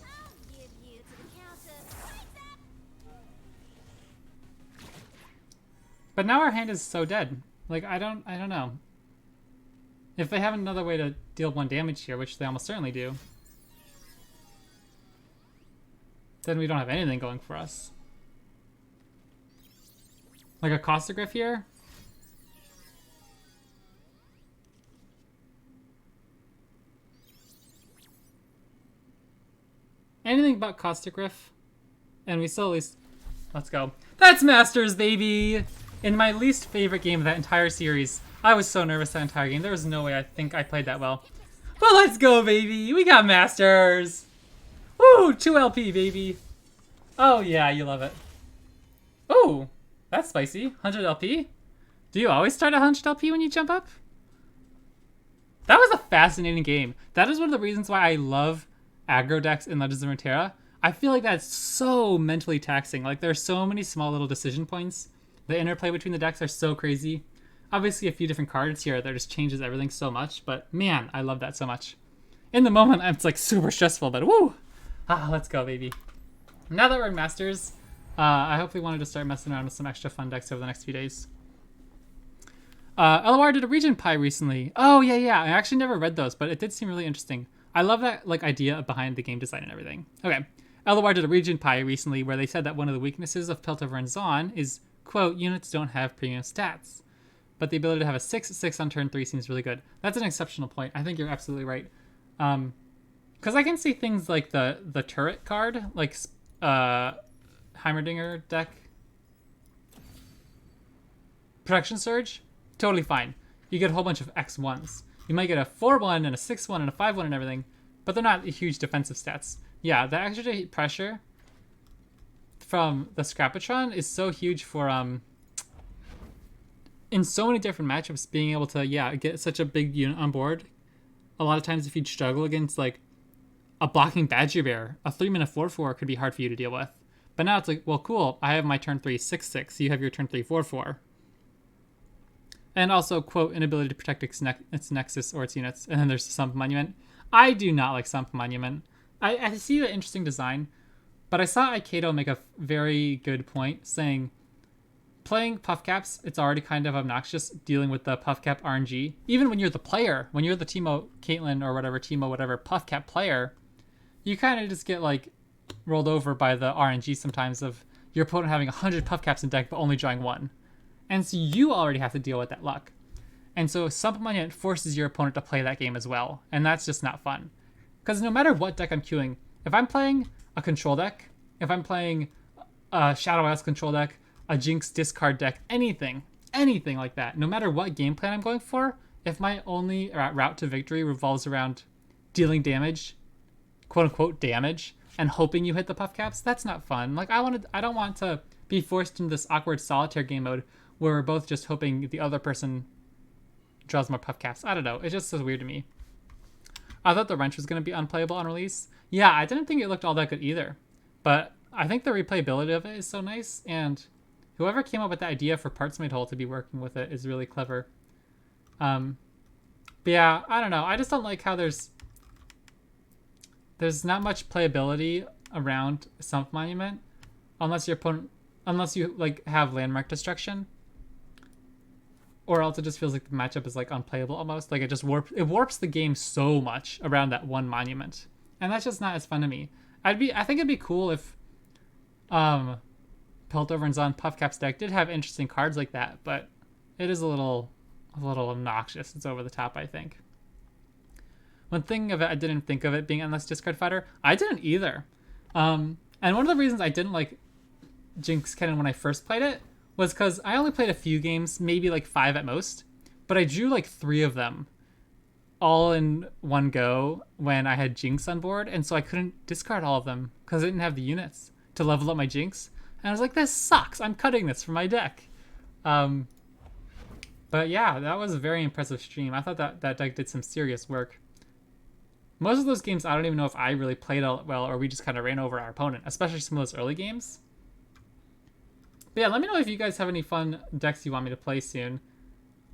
I'll give you to the counter. What is that? But now our hand is so dead. Like I don't know. If they have another way to deal 1 damage here, which they almost certainly do, then we don't have anything going for us. Like a Caustic here? Anything but Caustic Riff, and we still at least... Let's go. That's Masters, baby! In my least favorite game of that entire series. I was so nervous that entire game. There was no way I think I played that well. But let's go, baby! We got Masters! Woo! 2 LP, baby! Oh yeah, you love it. Oh! That's spicy. 100 LP? Do you always start at 100 LP when you jump up? That was a fascinating game. That is one of the reasons why I love aggro decks in Legends of Runeterra. I feel like that's so mentally taxing. Like, there's so many small little decision points. The interplay between the decks are so crazy. Obviously, a few different cards here that just changes everything so much. But man, I love that so much. In the moment, it's like super stressful, but woo! Let's go, baby. Now that we're in Masters, I hopefully wanted to start messing around with some extra fun decks over the next few days. LOR did a region pie recently. Oh, yeah. I actually never read those, but it did seem really interesting. I love that like idea behind the game design and everything. Okay. LOR did a region pie recently where they said that one of the weaknesses of Piltover and Zaun is, quote, units don't have premium stats. But the ability to have a 6/6 on turn 3 seems really good. That's an exceptional point. I think you're absolutely right. Because I can see things like the turret card, like Heimerdinger deck. Protection Surge, totally fine. You get a whole bunch of X1s. You might get a 4/1 and a 6/1 and a 5/1 and everything, but they're not huge defensive stats. Yeah, the extra pressure from the Scrapatron is so huge for in so many different matchups, being able to get such a big unit on board. A lot of times if you struggle against like a blocking Badger Bear, a 3-mana 4/4 could be hard for you to deal with. But now it's like, well, cool, I have my turn 3 6/6, you have your turn 3 4/4. And also, quote, inability to protect its nexus or its units. And then there's the Sump Monument. I do not like Sump Monument. I see the interesting design, but I saw Aikato make a very good point, saying, playing Puff Caps, it's already kind of obnoxious dealing with the Puff Cap RNG. Even when you're the player, when you're the Teemo Caitlyn or whatever, Teemo whatever Puff Cap player, you kind of just get like rolled over by the RNG sometimes of your opponent having 100 Puff Caps in deck but only drawing one. And so you already have to deal with that luck. And so Sump Monument forces your opponent to play that game as well. And that's just not fun. Because no matter what deck I'm queuing, if I'm playing a control deck, if I'm playing a Shadow Isles control deck, a Jinx discard deck, anything like that, no matter what game plan I'm going for, if my only route to victory revolves around dealing damage, quote unquote damage, and hoping you hit the Puff Caps, that's not fun. Like I don't want to be forced into this awkward solitaire game mode where we're both just hoping the other person draws more Puff Caps. I don't know. It's just so weird to me. I thought the wrench was going to be unplayable on release. Yeah, I didn't think it looked all that good either. But I think the replayability of it is so nice, and whoever came up with the idea for Parts Made Whole to be working with it is really clever. But yeah, I don't know. I just don't like how there's not much playability around Sump Monument unless you like have landmark destruction. Or else it just feels like the matchup is like unplayable almost. Like it warps the game so much around that one monument. And that's just not as fun to me. I think it'd be cool if Piltover and Zaun Puff Caps deck did have interesting cards like that, but it is a little obnoxious. It's over the top, I think. When thinking of it, I didn't think of it being endless discard fighter. I didn't either. And one of the reasons I didn't like Jinx Kennen when I first played it was because I only played a few games, maybe like 5 at most, but I drew like 3 of them all in one go when I had Jinx on board, and so I couldn't discard all of them because I didn't have the units to level up my Jinx. And I was like, this sucks. I'm cutting this from my deck. But yeah, that was a very impressive stream. I thought that deck did some serious work. Most of those games, I don't even know if I really played all well or we just kind of ran over our opponent, especially some of those early games. But yeah, let me know if you guys have any fun decks you want me to play soon.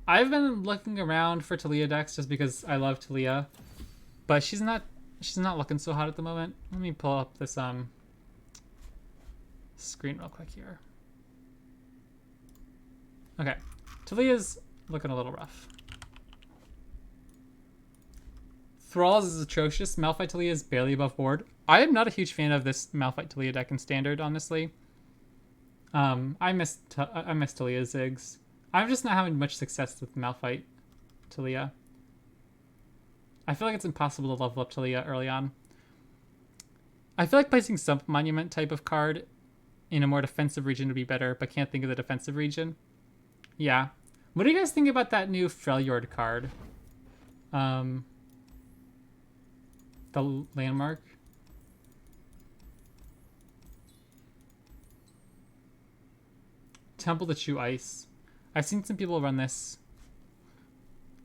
I've been looking around for Taliyah decks just because I love Taliyah, but she's not looking so hot at the moment. Let me pull up this screen real quick here. Okay, Taliyah's looking a little rough. Thralls is atrocious. Malphite Taliyah is barely above board. I am not a huge fan of this Malphite Taliyah deck in Standard, honestly. I miss Taliyah Ziggs. I'm just not having much success with Malphite Taliyah. I feel like it's impossible to level up Taliyah early on. I feel like placing Sump Monument type of card in a more defensive region would be better, but can't think of the defensive region. Yeah. What do you guys think about that new Freljord card? The landmark. Temple to Chew Ice. I've seen some people run this.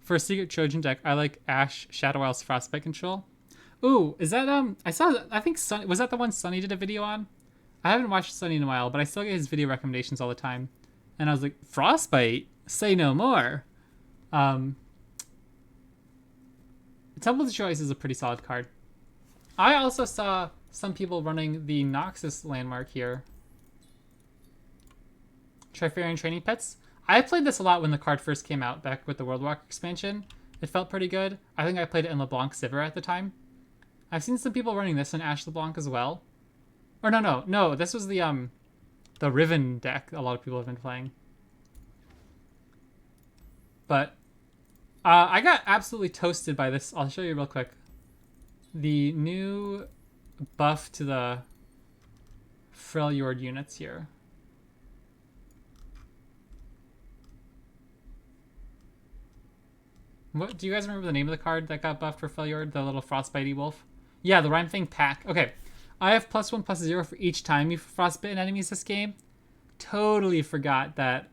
For a secret Trojan deck, I like Ash Shadow Isle's Frostbite control. Ooh, is that I think Sunny, was that the one Sunny did a video on? I haven't watched Sunny in a while, but I still get his video recommendations all the time. And I was like, Frostbite? Say no more. Temple of Choice is a pretty solid card. I also saw some people running the Noxus landmark here. Trifarian Training Pets. I played this a lot when the card first came out, back with the World Walk expansion. It felt pretty good. I think I played it in LeBlanc Sivir at the time. I've seen some people running this in Ash LeBlanc as well. Or no, this was the Riven deck a lot of people have been playing. But I got absolutely toasted by this. I'll show you real quick. The new buff to the Freljord units here. What do you guys remember the name of the card that got buffed for Freljord? The little frostbitey wolf? Yeah, the Rhymefang pack. Okay. I have +1/+0 for each time you frostbitten enemies this game. Totally forgot that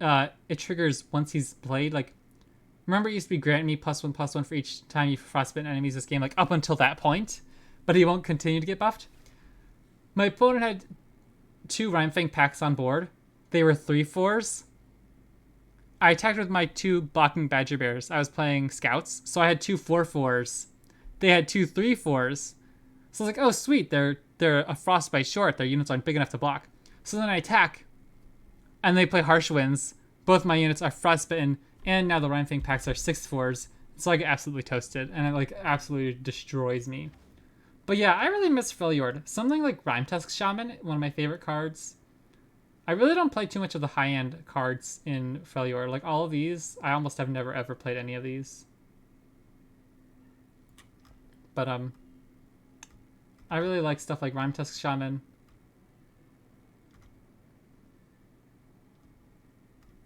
it triggers once he's played. Like, remember it used to be grant me +1/+1 for each time you frostbitten enemies this game, like up until that point, but he won't continue to get buffed. My opponent had 2 Rhymefang packs on board. They were 3/4s. I attacked with my 2 blocking Badger Bears. I was playing Scouts, so I had 2 4/4s. They had 2 3/4s. So I was like, oh sweet, they're a Frostbite short. Their units aren't big enough to block. So then I attack, and they play Harsh Winds. Both my units are frostbitten, and now the Rhymefang packs are 6/4s. So I get absolutely toasted, and it like absolutely destroys me. But yeah, I really miss Freljord. Something like Rhymetusk Shaman, one of my favorite cards. I really don't play too much of the high-end cards in Freljord. Like all of these, I almost have never ever played any of these. But I really like stuff like Rhymetusk Shaman.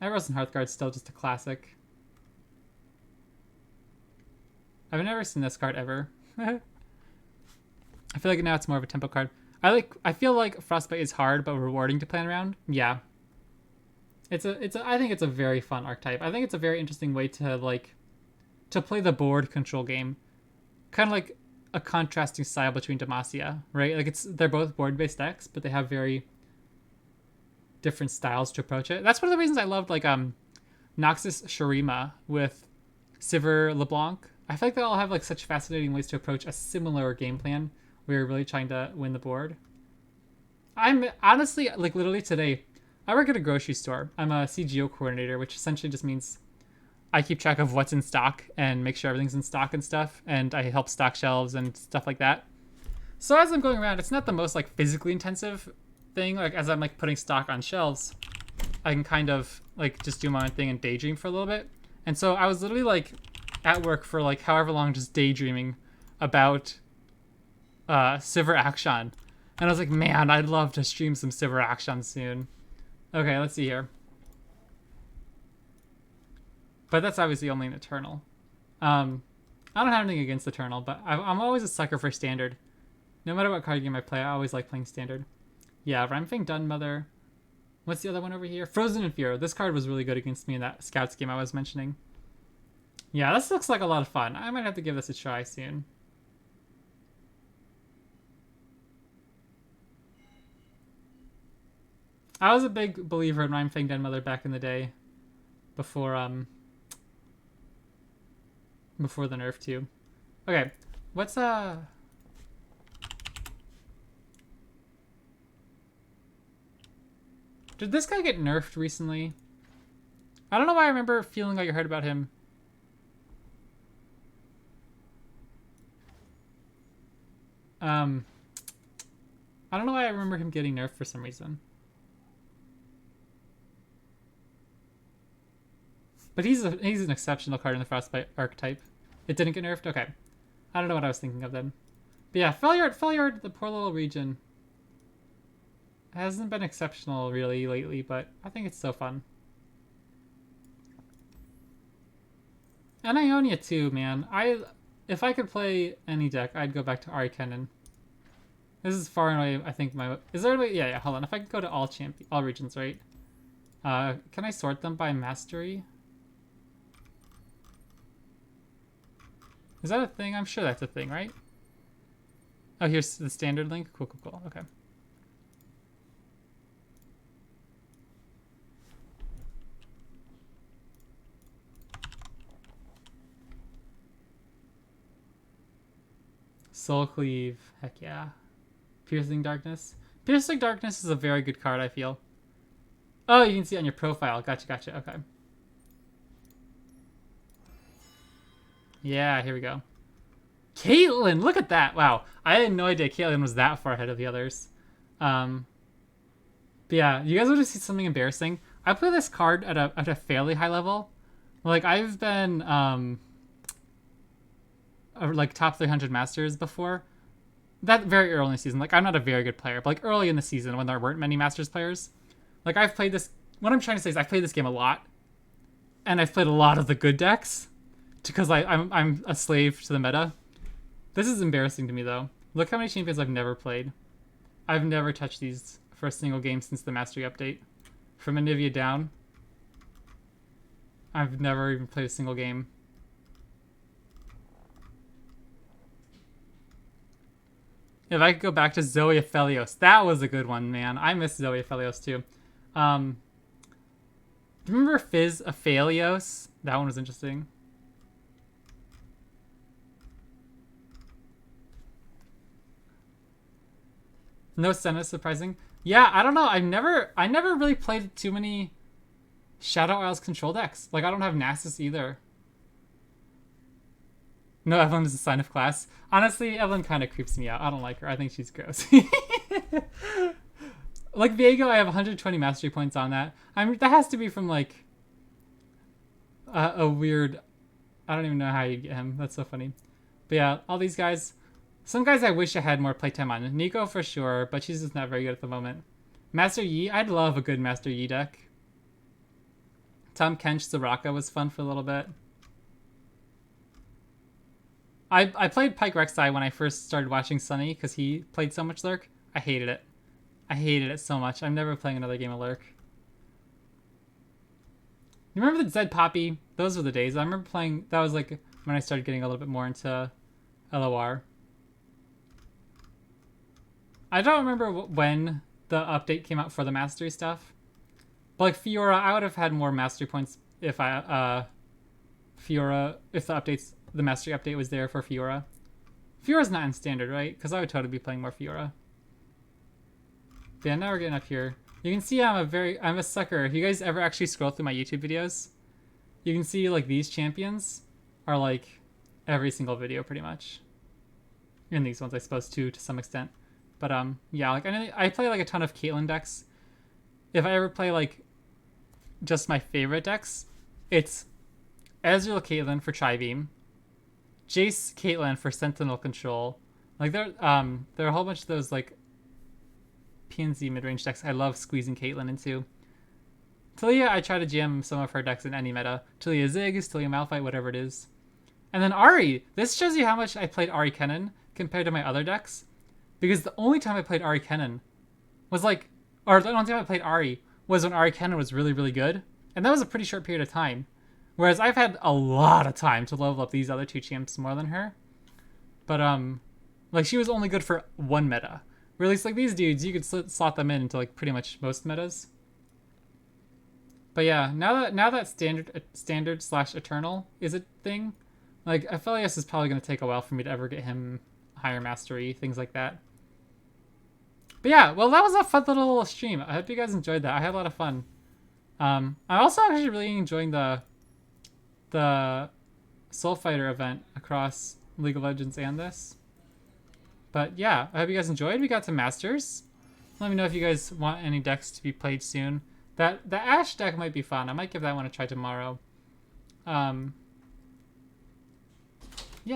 Arrows and Hearthguard's still just a classic. I've never seen this card ever. I feel like now it's more of a tempo card. I feel like Frostbite is hard but rewarding to plan around. Yeah. I think it's a very fun archetype. I think it's a very interesting way to play the board control game. Kind of like a contrasting style between Demacia, right? Like they're both board-based decks, but they have very different styles to approach it. That's one of the reasons I loved Noxus Shurima with Sivir LeBlanc. I feel like they all have like such fascinating ways to approach a similar game plan where you're really trying to win the board. I'm honestly, like literally today, I work at a grocery store. I'm a CGO coordinator, which essentially just means I keep track of what's in stock and make sure everything's in stock and stuff, and I help stock shelves and stuff like that. So as I'm going around, it's not the most like physically intensive thing. Like as I'm like putting stock on shelves, I can kind of like just do my own thing and daydream for a little bit. And so I was literally like at work for like however long just daydreaming about Sivir Action. And I was like, man, I'd love to stream some Sivir Action soon. Okay, let's see here. But that's obviously only an Eternal. I don't have anything against Eternal, but I'm always a sucker for Standard. No matter what card game I play, I always like playing Standard. Yeah, Rhymefang Dunmother. What's the other one over here? Frozen in Fear. This card was really good against me in that Scouts game I was mentioning. Yeah, this looks like a lot of fun. I might have to give this a try soon. I was a big believer in Rhymefang Dunmother back in the day. Before the nerf too. Okay, what's did this guy get nerfed recently? I don't know why I remember feeling like I heard about him. I don't know why I remember him getting nerfed for some reason. But he's an exceptional card in the Frostbite archetype. It didn't get nerfed? Okay. I don't know what I was thinking of then. But yeah, Freljord, the poor little region. Hasn't been exceptional really lately, but I think it's so fun. And Ionia too, man. If I could play any deck, I'd go back to Jinx Kennen. This is far and away, I think, my... Is there a way... Yeah, hold on. If I could go to all regions, right? Can I sort them by mastery? Is that a thing? I'm sure that's a thing, right? Oh, here's the standard link. Cool, cool, cool. Okay. Soul Cleave. Heck yeah. Piercing Darkness. Piercing Darkness is a very good card, I feel. Oh, you can see it on your profile. Gotcha, gotcha. Okay. Yeah, here we go. Caitlyn, look at that. Wow. I had no idea Caitlyn was that far ahead of the others. But yeah, you guys want to see something embarrassing? I play this card at a fairly high level. Like, I've been like top 300 masters before. That very early in the season. Like, I'm not a very good player, but like early in the season when there weren't many masters players. Like, I've played this. What I'm trying to say is I've played this game a lot. And I've played a lot of the good decks. Because I'm a slave to the meta. This is embarrassing to me, though. Look how many champions I've never played. I've never touched these for a single game since the Mastery update. From Anivia down, I've never even played a single game. If I could go back to Zoe Aphelios, that was a good one, man. I miss Zoe Aphelios, too. Remember Fizz Aphelios? That one was interesting. No Senna, surprising. Yeah, I don't know. I never really played too many Shadow Isles control decks. Like, I don't have Nasus either. No, Evelyn is a sign of class. Honestly, Evelyn kind of creeps me out. I don't like her. I think she's gross. Like, Viego, I have 120 mastery points on that. I mean, that has to be from, like, a weird... I don't even know how you get him. That's so funny. But yeah, all these guys... Some guys I wish I had more playtime on. Nico for sure, but she's just not very good at the moment. Master Yi, I'd love a good Master Yi deck. Tom Kench Soraka was fun for a little bit. I played Pike Rek'Sai when I first started watching Sunny because he played so much Lurk. I hated it. I hated it so much. I'm never playing another game of Lurk. You remember the Zed Poppy? Those were the days. I remember playing... That was like when I started getting a little bit more into LOR. I don't remember when the update came out for the mastery stuff. But like Fiora, I would have had more mastery points if Fiora, if the mastery update was there for Fiora. Fiora's not in standard, right? Because I would totally be playing more Fiora. But yeah, now we're getting up here. You can see I'm a sucker. If you guys ever actually scroll through my YouTube videos, you can see like these champions are like every single video pretty much. And these ones I suppose too to some extent. But yeah, like I play like a ton of Caitlyn decks. If I ever play like just my favorite decks, it's Ezreal Caitlyn for Tribeam, Jace Caitlyn for Sentinel Control. Like there are a whole bunch of those like PNZ mid-range decks I love squeezing Caitlyn into. Talia, I try to jam some of her decks in any meta. Talia Ziggs, Talia Malphite, whatever it is. And then Ahri. This shows you how much I played Ahri Kennen compared to my other decks. Because the only time I played Ahri Kennen was like... Or the only time I played Ahri was when Ahri Kennen was really, really good. And that was a pretty short period of time. Whereas I've had a lot of time to level up these other two champs more than her. But, like, she was only good for one meta. Where at least, like, these dudes, you could slot them into, like, pretty much most metas. But yeah, now that standard slash eternal is a thing, like, Aphelios is probably going to take a while for me to ever get him higher mastery, things like that. But yeah, well, that was a fun little stream. I hope you guys enjoyed that. I had a lot of fun. I'm also actually really enjoying the Soul Fighter event across League of Legends and this. But yeah, I hope you guys enjoyed. We got to Masters. Let me know if you guys want any decks to be played soon. The Ashe deck might be fun. I might give that one a try tomorrow. Yeah,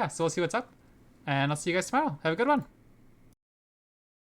so we'll see what's up. And I'll see you guys tomorrow. Have a good one.